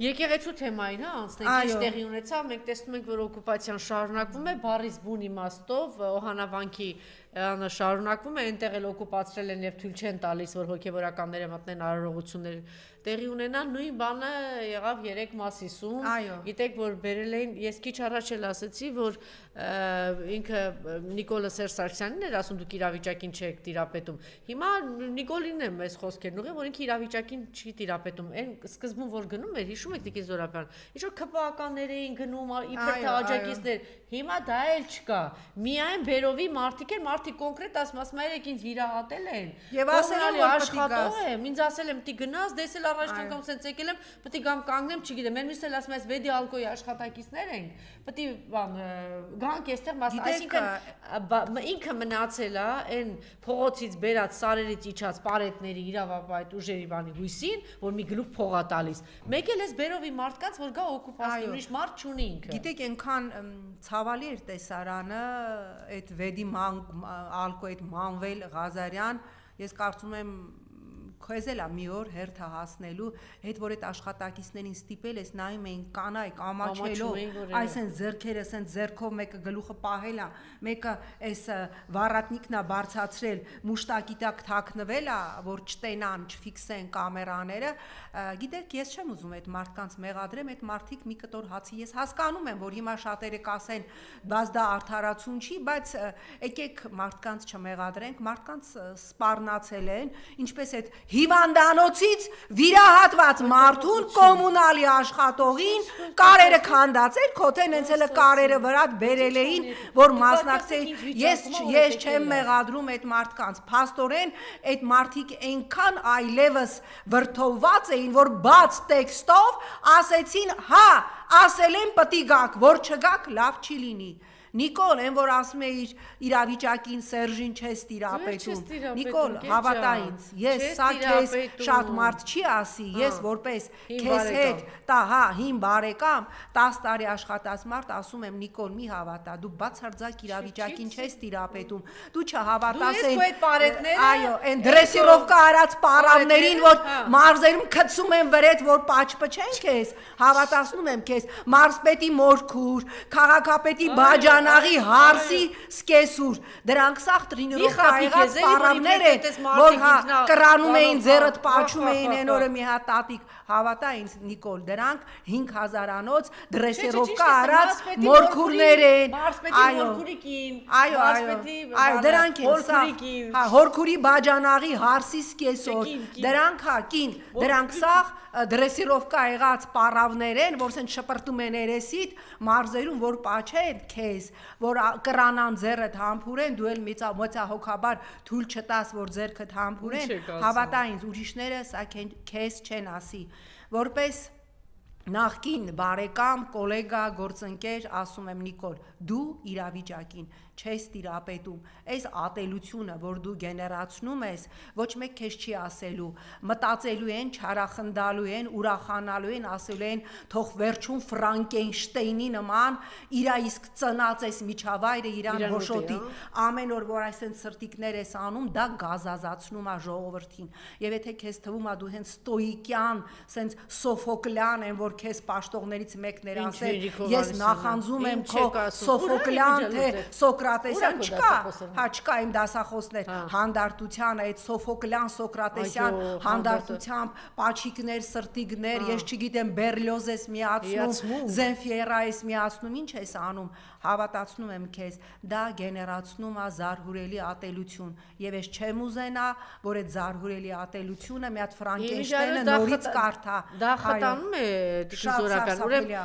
Եկեղեցու թեմային, հա, անցնենք, ինչ տեղի ունեցավ, մենք տեսնում ենք, որ օկուպացիան շարունակվում է, բառից բուն իմաստով, օհանավանքի շարունակվում է, այնտեղ էլ օկուպացրել են եւ թույլ չեն տալիս, որ հոգեվորականները մտնեն արարողություններ տեղի ունենան, նույն բանը եղավ 3 Մասիսում, գիտեք, որ բերել էին, ես քիչ առաջ էլ ասացի, որ ինքը Նիկոլը Սերժ Սարգսյանին էր ասում, դուք իրավիճակին չեք տիրապետում, հիմա Նիկոլին եմ այս խոսքերն ուղղել, որ ինքը իրավիճակին չի տիրապետում, այն սկզբում որ գնում էր, հիշում եք Տիկին Զորաբյան, ինչ որ ԿՊԱ-ականներ էին գնում, իբր թե աջակիցներ, հիմա դա էլ չկա, միայն բերովի մարդիկ են, մարդիկ կոնկրետ ասում երեք ինձ վիրահատել են, եւ ասել են, որ աշխատող եմ, ինձ ասել եմ, պիտի գնաս, դες էլ առաջ անգամ սենց եկել եմ, պիտի գամ կանգնեմ, չգիտեմ, են մյուսն էլ ասում այս Վեդի Ալկոյի աշխատակիցներ են, պիտի գանք այստեղ, այսինքն ինքը մնացել է այն փողոցից բերած սարերից իջած պարետների իրավապահ ուժերի բանի հույսին, որ մի գլուխ փող է տալիս։ Մեկ էլ էս բերովի մարդկանց, որ գա օկուպացիա, ուրիշ մարդ չունի ինքը։ Գիտեք, այնքան ցավալի էր տեսարանը, այդ Վեդի Ալկոյի այդ Մանվել Ղազարյան, ես կարծում եմ քեզ էլ մի օր հերթը հասնելու, հետ որ այդ աշխատակիցներին ստիպել ես նայում էին կանայք ամաչելով, այս են ձեռքերը, ասեն ձեռքով մեկը գլուխը պահել է, մեկը այս վառատնիկն է բարձացրել, մուշտակի տակ թաքնվել է, որ չտենան, չֆիքսեն կամերաները, գիտեք, ես չեմ ուզում այդ մարդկանց մեղադրեմ, այդ մարդիկ մի կտոր հացի, ես հասկանում եմ, որ հիմա շատերը կասեն, բայց դա արդարացում չի, բայց եկեք մարդկանց չմեղադրենք, մարդկանց սպառնացել են, ինչպես այդ հիվանդանոցից վիրահատված մարդուն կոմունալի աշխատողին կարերը քանդացել, քոթեն հենց էլ կարերը վրա բերել էին, որ մասնակցեին, ես չեմ մեղադրում այդ մարդկանց, փաստորեն այդ մարդիկ այնքան այլևս վրդովված էին, որ բաց տեքստով ասեցին, հա, ասել են պտի գաք, որ չգաք, լավ չի լինի։ Նիկոլ, այն որ ասում է իր իրավիճակին Սերժին չես տիրապետում, Նիկոլ, հավատա ինձ, ես սա քեզ շատ մարդ չի ասի, ես որպես քեզ հետ, տա հա, հին բարեկամ, 10 տարի աշխատած մարդ ասում եմ Նիկոլ, մի հավատա, դու բացարձակ իրավիճակին չես տիրապետում, դու չհավատաս այն դրեսիրովկա արած պարավներին, որ մարզերում գցում են վրեդ, որ պաչպչեն քեզ, հավատացնում եմ քեզ, մարզպետի մորքուր, քաղաքապետի բաջան Աղի հարսի սկեսուր, դրանք սաղ տրինիրովկա եղած պարավներ են, որ կրանում էին ձերըտ պաչում էին են օրը մի հատ տատիկ, հավատա ինձ Նիկոլ, դրանք 5000-անոց դրեսիրովկա արած մորքուրներ են, դրանք են սաղ, հորքուրի բաջանաղի հարսի սկեսոր, դրանք հակին, դրանք սաղ դրեսիրովկա եղած պարավներ են, որ սեն շպրտում են երեսիդ, մարզերում, որ պաչեն քեզ, որ կրանան ձեռդ համբուրեն, դու էլ մոծահոգաբար թույլ չտաս, որ ձեռքդ համբուրեն, հավատա ինձ, ուրիշները սա քեզ չեն ասի, որպես նախկին բարեկամ, կոլեգա, գործընկեր, ասում եմ Նիկոլ, դու իրավիճակին չես տիրապետում, այս ատելությունը, որ դու գեներացնում ես, ոչ մեկ քեզ չի ասելու, մտածելու են, չարախնդալու են, ուրախանալու են, ասելու են, թող վերջում Ֆրանկենշտեյնի նման իրա իսկ ծնած ես միջավայրը իրան հոշոտի, ամեն օր, որ այսեն սրտիկներ ես անում, դա գազազացնում է ժողովրդին, եւ եթե քեզ թվում է դու հենց ստոիկյան, սենց Սոֆոկլյան են, որ քեզ պաշտողներից մեկն էր ասել, ես նախանձում եմ քո Սոֆոկլյան, թե Սոկրատեսյան չկա, հա չկա իմ դասախոսներ, հանդարտությանը, այդ Սոֆոկլյան, Սոկրատեսյան հանդարտությամբ, պաչիկներ, սրտիկներ, ես չգիտեմ Բերլյոզ ես միացնում, Զենֆիերա ես միացնում, ինչ ես անում, հավատացնում եմ քեզ, դա գեներացնում է զարհուրելի ատելություն, եւ ես չեմ ուզենա, որ այդ զարհուրելի ատելությունը մի հատ Ֆրանկենշտեյնը նորից կարդա, դա խտանում է Տիկին Զորաբյան, ուրեմն